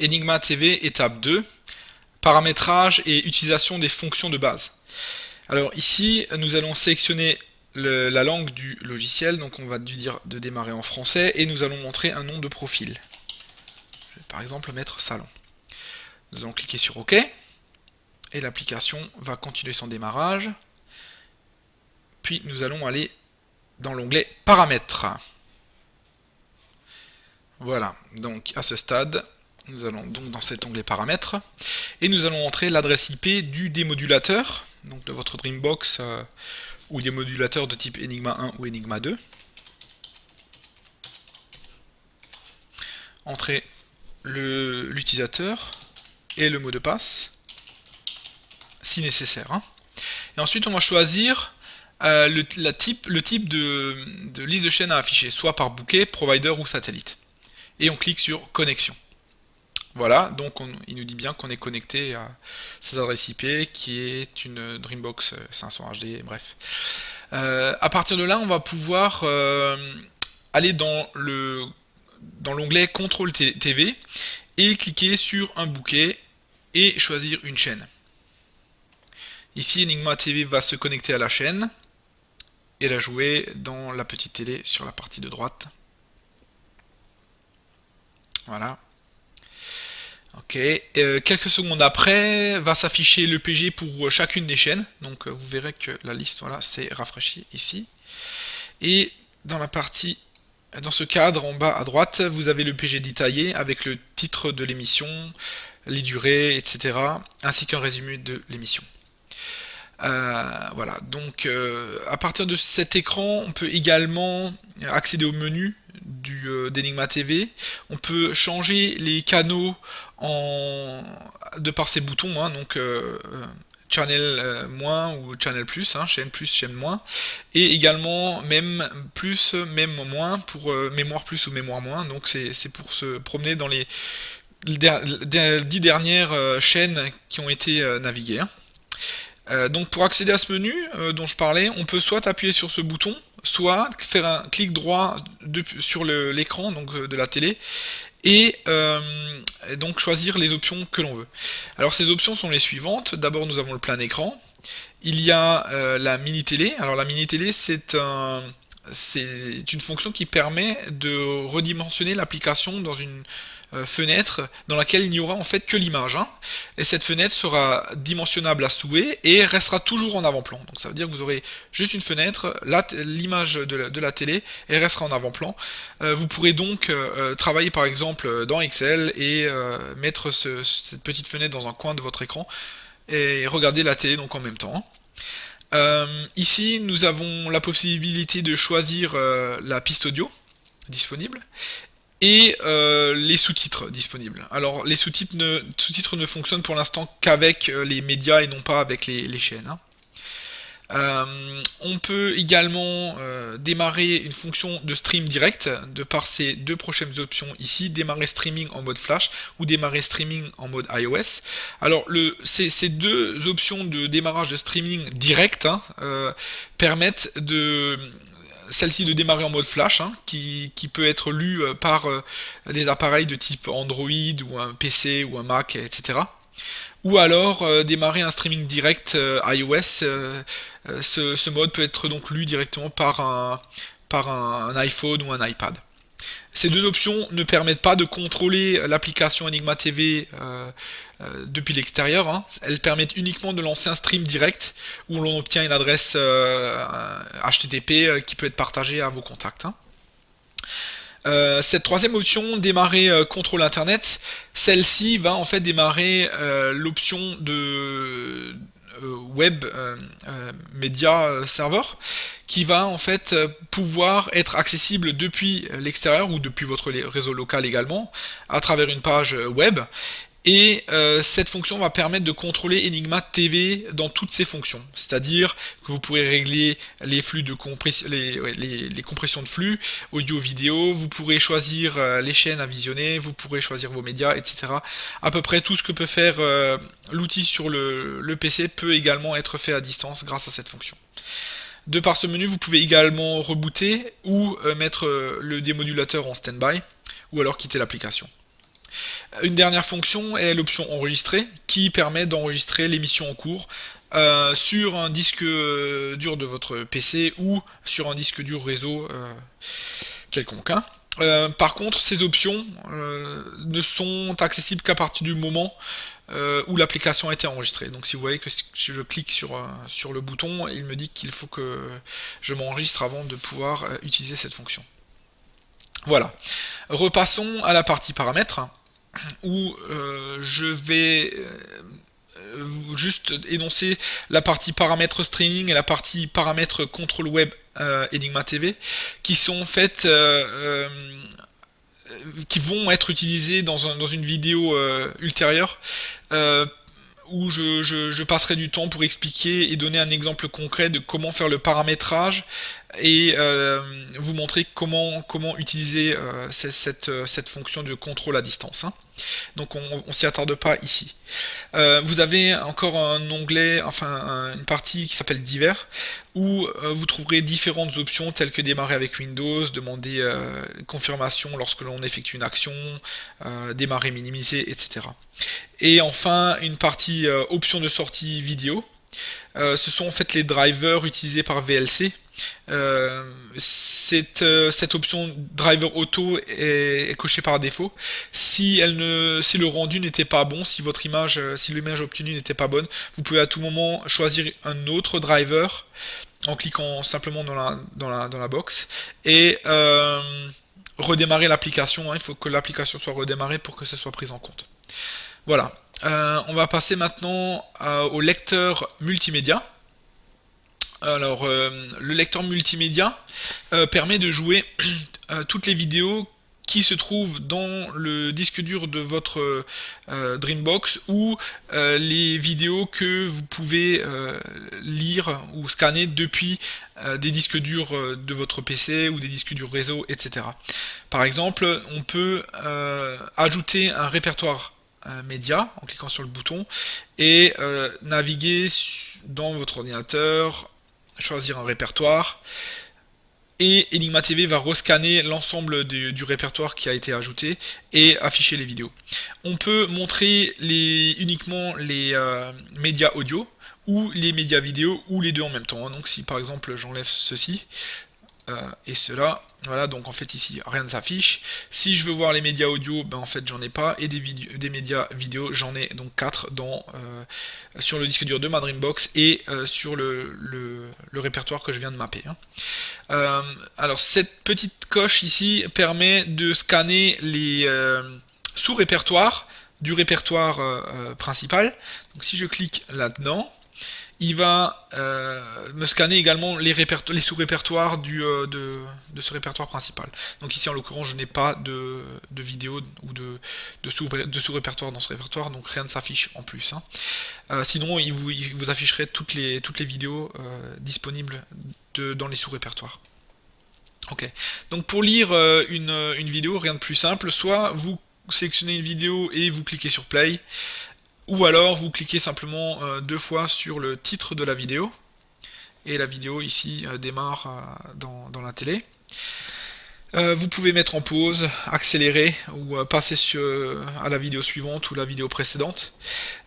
Enigma TV, étape 2, paramétrage et utilisation des fonctions de base. Alors ici, nous allons sélectionner la langue du logiciel, donc on va lui dire de démarrer en français, et nous allons montrer un nom de profil. Je vais par exemple mettre salon. Nous allons cliquer sur OK, et l'application va continuer son démarrage. Puis nous allons aller dans l'onglet paramètres. Voilà, donc à ce stade, nous allons donc dans cet onglet paramètres, et nous allons entrer l'adresse IP du démodulateur, donc de votre Dreambox ou des modulateurs de type Enigma 1 ou Enigma 2. Entrez l'utilisateur et le mot de passe, si nécessaire. Et ensuite, on va choisir le type de liste de chaînes à afficher, soit par bouquet, provider ou satellite. Et on clique sur connexion. Voilà, donc il nous dit bien qu'on est connecté à cette adresse IP qui est une Dreambox 500 HD, bref. À partir de là, on va pouvoir aller dans l'onglet Contrôle TV et cliquer sur un bouquet et choisir une chaîne. Ici, Enigma TV va se connecter à la chaîne et la jouer dans la petite télé sur la partie de droite. Voilà. Ok. Quelques secondes après, va s'afficher l'EPG pour chacune des chaînes. Donc vous verrez que la liste, voilà, s'est rafraîchie ici. Et dans ce cadre en bas à droite, vous avez l'EPG détaillé avec le titre de l'émission, les durées, etc. ainsi qu'un résumé de l'émission. Voilà, donc à partir de cet écran, on peut également accéder au menu d'Enigma TV. On peut changer les canaux de par ces boutons, donc channel moins ou channel plus, chaîne plus, chaîne moins, et également même plus, même moins pour mémoire plus ou mémoire moins. Donc c'est pour se promener dans les 10 dernières chaînes qui ont été naviguées. Donc pour accéder à ce menu dont je parlais, on peut soit appuyer sur ce bouton, soit faire un clic droit sur l'écran de la télé et donc choisir les options que l'on veut. Alors ces options sont les suivantes. D'abord nous avons le plein écran. Il y a la mini télé. Alors la mini télé c'est une fonction qui permet de redimensionner l'application dans une fenêtre dans laquelle il n'y aura en fait que l'image. Et cette fenêtre sera dimensionnable à souhait et restera toujours en avant-plan. Donc ça veut dire que vous aurez juste une fenêtre, l'image de la télé, et restera en avant-plan. Vous pourrez donc travailler par exemple dans Excel et mettre cette petite fenêtre dans un coin de votre écran et regarder la télé donc en même temps. Ici, nous avons la possibilité de choisir la piste audio disponible et les sous-titres disponibles. Alors, les sous-titres ne fonctionnent pour l'instant qu'avec les médias et non pas avec les chaînes. On peut également démarrer une fonction de stream direct de par ces deux prochaines options ici, démarrer streaming en mode flash ou démarrer streaming en mode iOS. Alors ces deux options de démarrage de streaming direct permettent celle-ci de démarrer en mode flash, qui peut être lu par des appareils de type Android ou un PC ou un Mac, etc. Ou alors démarrer un streaming direct iOS. Ce mode peut être donc lu directement par un iPhone ou un iPad. Ces deux options ne permettent pas de contrôler l'application Enigma TV depuis l'extérieur. Elles permettent uniquement de lancer un stream direct où l'on obtient une adresse HTTP qui peut être partagée à vos contacts. Cette troisième option, démarrer contrôle internet, celle-ci va en fait démarrer l'option de web media server qui va en fait pouvoir être accessible depuis l'extérieur ou depuis votre réseau local également à travers une page web. Et cette fonction va permettre de contrôler Enigma TV dans toutes ses fonctions. C'est-à-dire que vous pourrez régler les flux de les compressions de flux, audio-vidéo, vous pourrez choisir les chaînes à visionner, vous pourrez choisir vos médias, etc. À peu près tout ce que peut faire l'outil sur le PC peut également être fait à distance grâce à cette fonction. De par ce menu, vous pouvez également rebooter ou mettre le démodulateur en stand-by ou alors quitter l'application. Une dernière fonction est l'option enregistrer qui permet d'enregistrer l'émission en cours sur un disque dur de votre PC ou sur un disque dur réseau quelconque, hein. Par contre, ces options ne sont accessibles qu'à partir du moment où l'application a été enregistrée. Donc si vous voyez que si je clique sur le bouton, il me dit qu'il faut que je m'enregistre avant de pouvoir utiliser cette fonction. Voilà. Repassons à la partie paramètres où je vais juste énoncer la partie paramètres streaming et la partie paramètres contrôle web Enigma TV qui sont faites qui vont être utilisés dans une vidéo ultérieure où je passerai du temps pour expliquer et donner un exemple concret de comment faire le paramétrage et vous montrer comment utiliser cette fonction de contrôle à distance, hein. Donc on s'y attarde pas ici. Vous avez encore un onglet, enfin une partie qui s'appelle divers, où vous trouverez différentes options telles que démarrer avec Windows, demander confirmation lorsque l'on effectue une action, démarrer, minimiser, etc. Et enfin une partie options de sortie vidéo. Ce sont en fait les drivers utilisés par VLC. Cette option driver auto est cochée par défaut. Si le rendu n'était pas bon, si l'image obtenue n'était pas bonne, vous pouvez à tout moment choisir un autre driver en cliquant simplement dans la box et redémarrer l'application, hein. Il faut que l'application soit redémarrée pour que ce soit pris en compte. Voilà. On va passer maintenant au lecteur multimédia. Alors, le lecteur multimédia permet de jouer toutes les vidéos qui se trouvent dans le disque dur de votre Dreambox ou les vidéos que vous pouvez lire ou scanner depuis des disques durs de votre PC ou des disques durs réseau, etc. Par exemple, on peut ajouter un répertoire média en cliquant sur le bouton et naviguer dans votre ordinateur, choisir un répertoire et Enigma TV va rescanner l'ensemble du répertoire qui a été ajouté et afficher les vidéos. On peut montrer uniquement les médias audio ou les médias vidéo ou les deux en même temps. Donc si par exemple j'enlève ceci et cela, voilà, donc en fait ici rien ne s'affiche. Si je veux voir les médias audio, ben en fait j'en ai pas, et des médias vidéo, j'en ai donc 4 sur le disque dur de ma Dreambox et sur le répertoire que je viens de mapper, hein. Alors cette petite coche ici permet de scanner les sous-répertoires du répertoire principal. Donc si je clique là-dedans, il va me scanner également les sous-répertoires de ce répertoire principal. Donc ici en l'occurrence je n'ai pas de vidéo ou de sous-répertoire dans ce répertoire, donc rien ne s'affiche en plus, hein. Sinon il vous afficherait toutes les vidéos disponibles dans les sous-répertoires. Ok. Donc pour lire une vidéo, rien de plus simple, soit vous sélectionnez une vidéo et vous cliquez sur play, ou alors vous cliquez simplement deux fois sur le titre de la vidéo et la vidéo ici démarre dans la télé. Vous pouvez mettre en pause, accélérer ou passer à la vidéo suivante ou la vidéo précédente.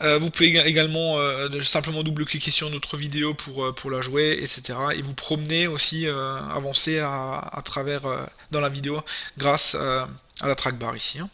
Vous pouvez également simplement double-cliquer sur une autre vidéo pour la jouer, etc. Et vous promener aussi, avancer à travers dans la vidéo grâce à la trackbar ici, hein.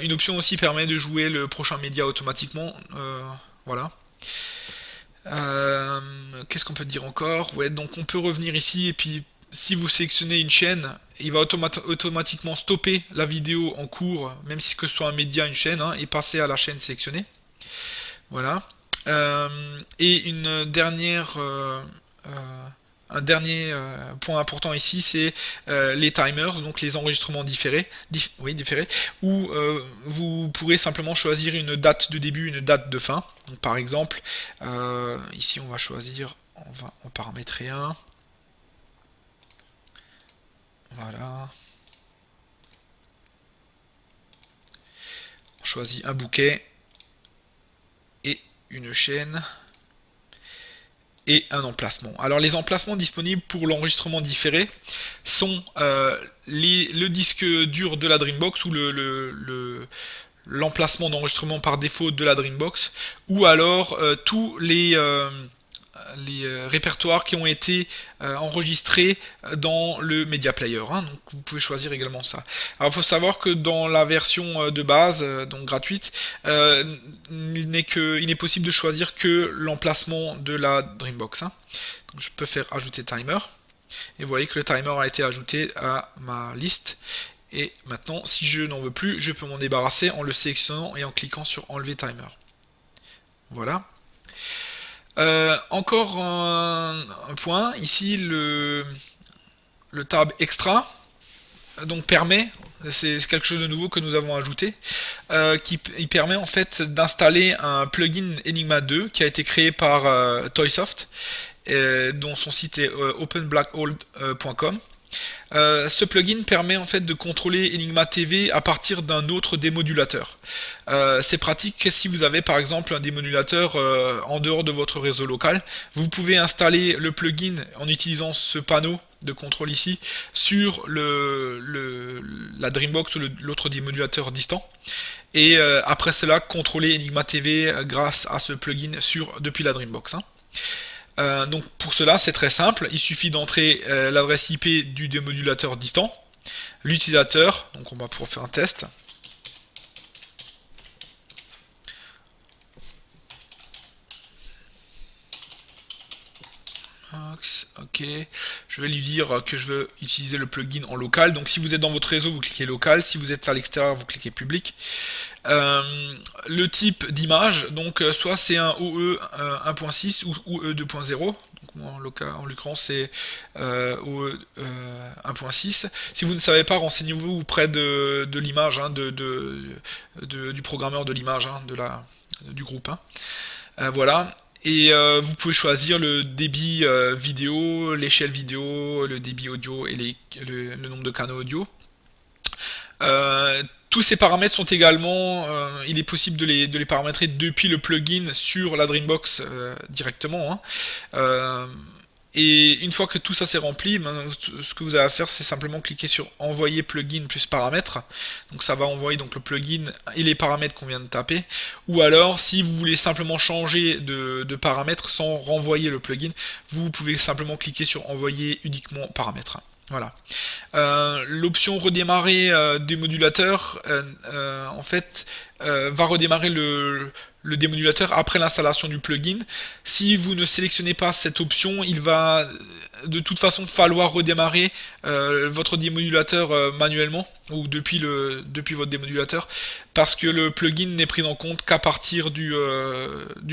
Une option aussi permet de jouer le prochain média automatiquement. Voilà. Qu'est-ce qu'on peut dire encore? Ouais, donc on peut revenir ici et puis si vous sélectionnez une chaîne, il va automatiquement stopper la vidéo en cours, même si que ce soit un média, une chaîne, hein, et passer à la chaîne sélectionnée. Voilà. Et un dernier point important ici, c'est les timers, donc les enregistrements différés, où vous pourrez simplement choisir une date de début, une date de fin. Donc, par exemple, ici on va choisir, on va en paramétrer un. Voilà. On choisit un bouquet et une chaîne. et un emplacement. Alors les emplacements disponibles pour l'enregistrement différé sont le disque dur de la Dreambox ou l'emplacement d'enregistrement par défaut de la Dreambox, ou alors tous les répertoires qui ont été enregistrés dans le Media Player. Hein, donc vous pouvez choisir également ça. Alors il faut savoir que dans la version de base, donc gratuite, il n'est possible de choisir que l'emplacement de la Dreambox. Hein. Donc je peux faire ajouter timer. Et vous voyez que le timer a été ajouté à ma liste. Et maintenant, si je n'en veux plus, je peux m'en débarrasser en le sélectionnant et en cliquant sur enlever timer. Voilà. Encore un point, ici le tab extra donc permet, c'est quelque chose de nouveau que nous avons ajouté, qui permet en fait d'installer un plugin Enigma 2 qui a été créé par Toysoft, dont son site est openblackhole.com. Ce plugin permet en fait de contrôler Enigma TV à partir d'un autre démodulateur. C'est pratique si vous avez par exemple un démodulateur en dehors de votre réseau local. Vous pouvez installer le plugin en utilisant ce panneau de contrôle ici sur la Dreambox ou l'autre démodulateur distant. Et après cela, contrôler Enigma TV grâce à ce plugin depuis la Dreambox. Hein. Donc pour cela c'est très simple, il suffit d'entrer l'adresse IP du démodulateur distant, l'utilisateur, donc on va pouvoir faire un test. Ok, je vais lui dire que je veux utiliser le plugin en local. Donc si vous êtes dans votre réseau, vous cliquez local. Si vous êtes à l'extérieur, vous cliquez public. Le type d'image, donc soit c'est un OE 1.6 ou OE 2.0. Donc moi, en l'occurrence c'est OE 1.6. Si vous ne savez pas, renseignez-vous auprès de l'image, hein, du programmeur de l'image, hein, du groupe. Hein. Voilà. Et vous pouvez choisir le débit vidéo, l'échelle vidéo, le débit audio et le nombre de canaux audio. Tous ces paramètres sont également, il est possible de les paramétrer depuis le plugin sur la Dreambox directement. Hein. Et une fois que tout ça c'est rempli, ce que vous avez à faire c'est simplement cliquer sur envoyer plugin plus paramètres. Donc ça va envoyer donc le plugin et les paramètres qu'on vient de taper. Ou alors si vous voulez simplement changer de paramètres sans renvoyer le plugin, vous pouvez simplement cliquer sur envoyer uniquement paramètres. Voilà. L'option redémarrer des modulateurs en fait va redémarrer le démodulateur après l'installation du plugin. Si vous ne sélectionnez pas cette option, il va de toute façon falloir redémarrer votre démodulateur manuellement ou depuis votre démodulateur parce que le plugin n'est pris en compte qu'à partir du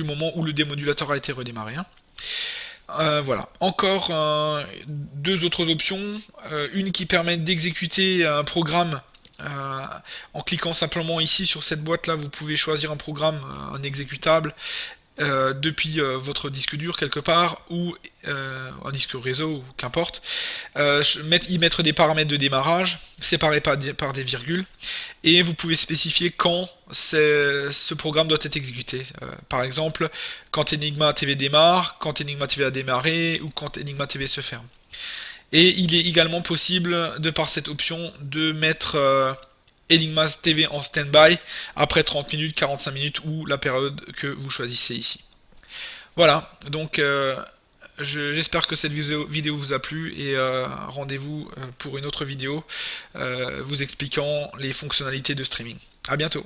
moment où le démodulateur a été redémarré. Hein. Voilà. Encore deux autres options. Une qui permet d'exécuter un programme en cliquant simplement ici sur cette boîte là, vous pouvez choisir un programme, un exécutable depuis votre disque dur quelque part ou un disque réseau ou qu'importe, y mettre des paramètres de démarrage séparés par des virgules et vous pouvez spécifier quand ce programme doit être exécuté. Par exemple, quand Enigma TV démarre, quand Enigma TV a démarré ou quand Enigma TV se ferme. Et il est également possible, de par cette option, de mettre Enigma TV en stand-by après 30 minutes, 45 minutes ou la période que vous choisissez ici. Voilà, donc j'espère que cette vidéo vous a plu et rendez-vous pour une autre vidéo vous expliquant les fonctionnalités de streaming. A bientôt.